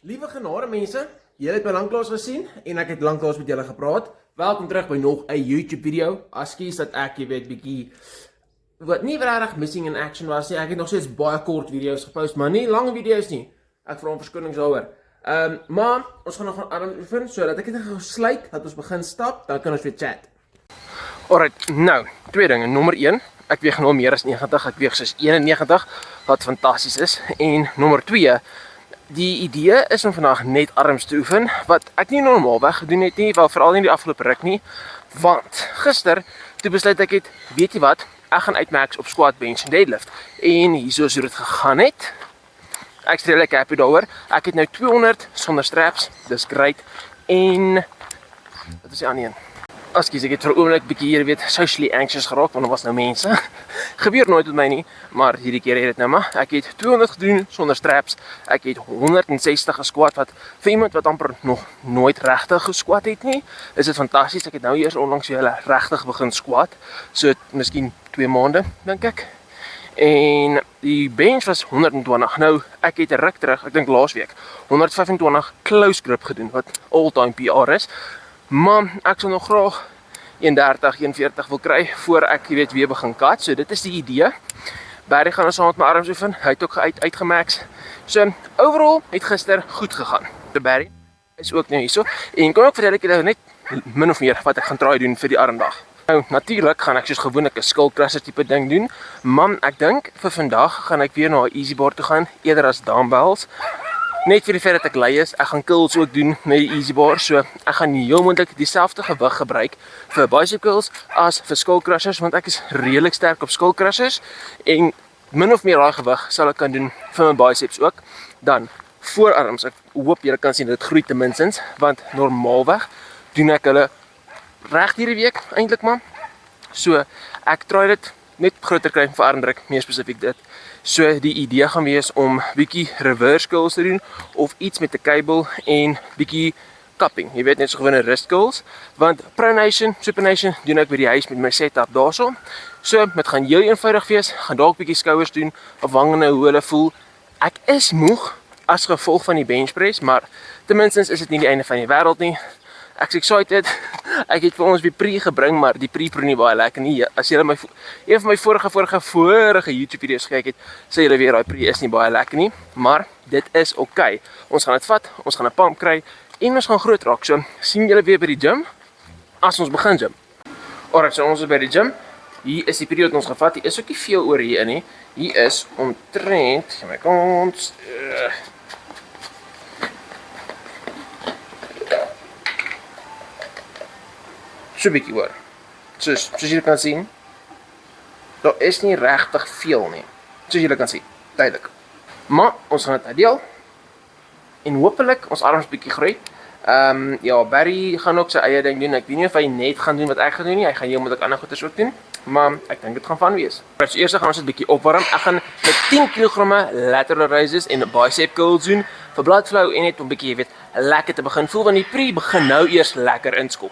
Liewe genade mense, julle het my lanklaas gesien en ek het lanklaas met julle gepraat. Welkom terug by nog 'n YouTube video. Ekskuus dat ek weet bietjie wat nie regtig missing in action was nie. Ek het nog steeds baie kort video's gepost, maar nie lange video's nie. Ek vra om verskoning daaroor. Maar ons gaan nog gaan arm oefen sodat ek dit gesluit dat ons begin stap, dan kan ons weer chat. Alright, nou, twee dinge. Nommer 1, ek weeg nou meer as 90, ek weeg soos 91 wat fantasties is. En nommer 2, die idee is om vandag net arms te oefen, wat ek nie normaalweg gedoen het nie, wel veral nie die afgelope ruk nie, want gister, toe besluit ek het, weet jy wat, ek gaan uitmax op squat, bench en deadlift, en hierso is hoe dit gegaan het. Ek is redelijk happy daaroor, ek het nou 200 sonder straps, dis great, en, wat is die ander een? Ekskuus, ek het vir 'n oomblik bietjie hier weet socially anxious geraak, want er was nou mense. Gebeur nooit met my nie, maar hierdie keer het dit nou maar. Ek het 200 gedoen sonder straps. Ek het 160 gesquat, wat vir iemand wat amper nog nooit regtig gesquat het nie, is dit fantasties. Ek het nou eers onlangs weer regtig begin squat, so miskien 2 maande, dink ek. En die bench was 120. Nou, ek het 'n ruk terug, ek dink laasweek, 125 close grip gedoen, wat all-time PR is. Maar ek sal nog graag 130, 140 wil kry voor ek weet weer begin cut. So dit is die idee. Barry gaan ons saam met my arms oefen. Hy het ook uitgemax. So overall het gister goed gegaan. So Barry is ook nou hierso en kan ook vertel ek julle net min of meer wat ek gaan try doen vir die armdag. Nou natuurlik gaan ek soos gewoonlik 'n skull crusher tipe ding doen, maar ek dink vir vandag gaan ek weer na 'n easy bar toe gaan eerder as dumbbells. Net vir die feit dat ek lei is, ek gaan curls ook doen met die easy bar, so ek gaan heel moontlik dieselfde gewig gebruik vir bicep curls as vir skull crushers, want ek is redelik sterk op skull crushers en min of meer daai gewig sal ek kan doen vir my biceps ook. Dan voorarms, ek hoop julle kan sien dit groei ten minstens, want normaalweg doen ek hulle reg hierdie week eintlik maar. So ek try dit net groter kry vir armdruk, meer spesifiek dit. So die idee gaan wees om bietjie reverse curls te doen of iets met 'n cable en bietjie cupping. Jy weet net so gewone wrist curls, want pronation, supination doen ek by die huis met my setup daarso. So dit gaan heel eenvoudig wees, gaan dalk bietjie skouers doen afhangende hoe hulle voel. Ek is moeg as gevolg van die bench press, maar ten minste is dit nie die einde van die wêreld nie. Ek's excited. Ek het vir ons weer pre gebring, maar die pre proe nie baie lekker nie. As julle een van my vorige YouTube video's gekyk het, sê julle weer daai pre is nie baie lekker nie, maar dit is oké. Ons gaan dit vat, ons gaan 'n pump kry en ons gaan groot raak. So sien julle weer by die gym as ons begin gym. Alright, so ons is by die gym. Hier is die periode wat ons gevat. Hier is ook nie veel oor hier in nie. Hier is omtrent, gaan my kant so bietjie oor. Soos julle kan sien, daar is nie regtig veel nie. Soos julle kan sien, duidelik. Maar ons gaan dit uitdeel en hopelik ons arms bietjie groei. Ja, Barry gaan ook sy eie ding doen. Ek weet nie of hy net gaan doen wat ek gaan doen nie. Hy gaan heel moet ek ander goeders ook doen, maar ek dink dit gaan van wees. So eers gaan ons dit bietjie opwarm. Ek gaan met 10 kg lateral raises en bicep curls doen vir blood flow en net om bietjie, jy weet, lekker te begin voel, want die pre begin nou eers lekker inskop.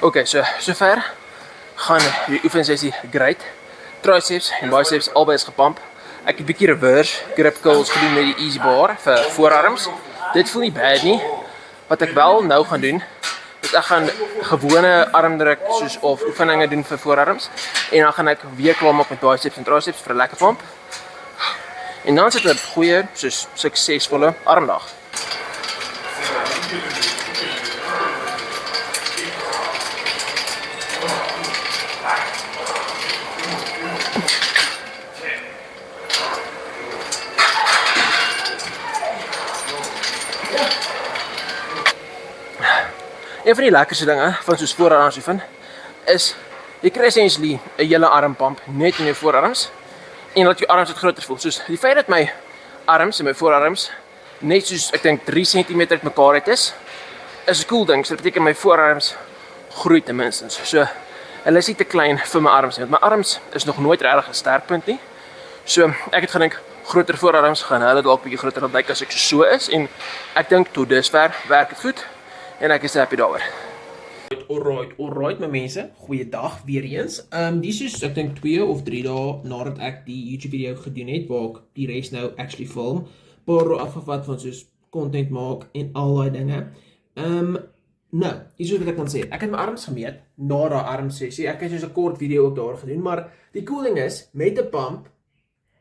Oké, sover gaan die oefensessie great. Triceps en biceps albei is gepump. Ek het bietjie reverse grip curls gedoen met die easy bar vir voorarms. Dit voel nie bad nie. Wat ek wel nou gaan doen, is ek gaan gewone armdruk soos of oefeninge doen vir voorarms en dan gaan ek weer klaar maak met biceps en triceps vir 'n lekker pump. En dan sit 'n goeie, soos suksesvolle armdag. Een van die lekkerste dinge van soos voorarms oefen is jy kry essentially 'n hele armpump net in jou voorarms en laat jou arms wat groter voel. Soos die feit dat my arms en my voorarms net soos ek dink 3 cm uitmekaar uit is 'n cool ding. So dit beteken my voorarms groei ten minste. So hulle is nie te klein vir my arms nie, want my arms is nog nooit regtig 'n sterkpunt nie. So ek het gedink groter voorarms gaan hulle dalk bietjie groter lyk as ek so is en ek dink tot dusver werk dit goed en ek is happy daaroor. Alright my mense, goeiedag weer eens. Dis is ek dink 2 of 3 dae nadat ek die YouTube video gedoen het waar ek die res nou actually film, paar afgevat van soos content maak en al daai dinge. Nou, dis wat ek kan sê. Ek het my arms gemeet na daai armsessie. Ek het soos 'n kort video ook daar gedoen, maar die cool ding is met 'n pump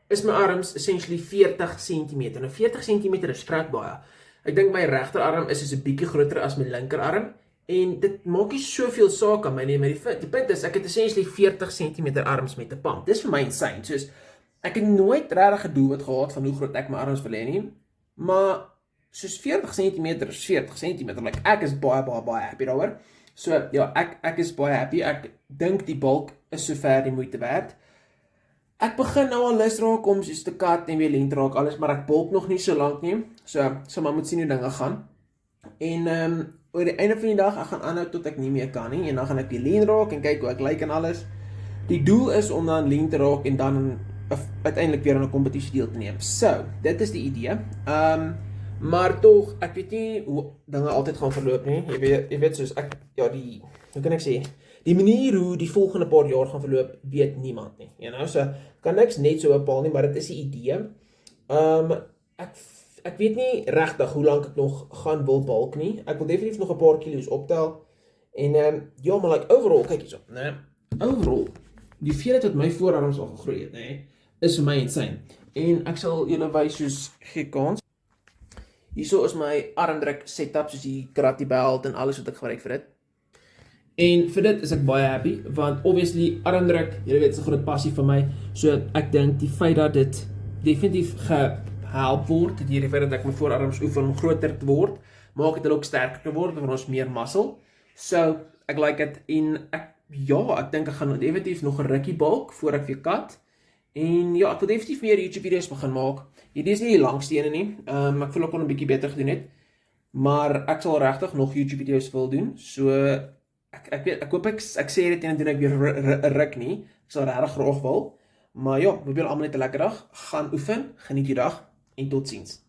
is my arms essentially 40 cm. Nou 40 cm is vrek baie. Ek dink my regterarm is soos 'n bietjie groter as my linkerarm en dit maak nie soveel saak aan my nie, maar die punt is ek het essentially 40 cm arms met 'n pump. Dis vir my insane. Soos ek het nooit regtig gedoen wat gehad van hoe groot ek my arms wil hê nie, maar soos 40 cm is 40 cm. Like ek is baie happy daaroor. So ja, ek is baie happy. Ek dink die bulk is sover die moeite werd. Ek begin nou al lus raak om soos te kat en weer lengte raak alles, maar ek bulk nog nie so lank nie. So maar moet sien hoe dinge gaan. En oor die einde van die dag, ek gaan aanhou tot ek nie meer kan nie en dan gaan ek weer lean raak en kyk hoe ek lyk en alles. Die doel is om dan lean te raak en dan uiteindelik weer aan 'n kompetisie deel te neem. So, dit is die idee. Maar tog, ek weet nie hoe dinge altyd gaan verloop nie. Jy weet soos ek hoe kan ek sê? Die manier hoe die volgende paar jaar gaan verloop, weet niemand nie. You know, so kan niks net so bepaal nie, maar dit is die idee. Ek weet nie regtig hoe lank ek nog gaan wil bulk nie. Ek wil definitief nog 'n paar kilos optel. En ja, maar like overall, kyk hierso, né? Overall, die veelheid wat my voorarms al gegroei het, né, is vir my insane. En ek sal julle wys soos gee kans. Hierso is my armdruk setup, soos die karate belt en alles wat ek gebruik vir dit. En vir dit is ek baie happy, want obviously armdruk, julle weet, is 'n groot passie vir my. So ek dink die feit dat dit definitief gehelp word, deur die feit dat ek my voorarms oefen om groter te word, maak dit hulle ook sterker te word, want ons meer muscle. So ek like dit en ek dink ek gaan definitief nog 'n rukkie bulk voor ek weer kat. En ja, ek wil definitief meer YouTube video's begin maak. Hierdie is nie die langste ene nie. Ek voel ek kon 'n bietjie beter gedoen het. Maar ek sal regtig nog YouTube video's wil doen. So ek hoop ek sê dit en doen ek weer 'n ruk nie. Ek sal regtig graag wil. Maar ja, hoop julle almal net 'n lekker dag. Gaan oefen, geniet die dag en totsiens.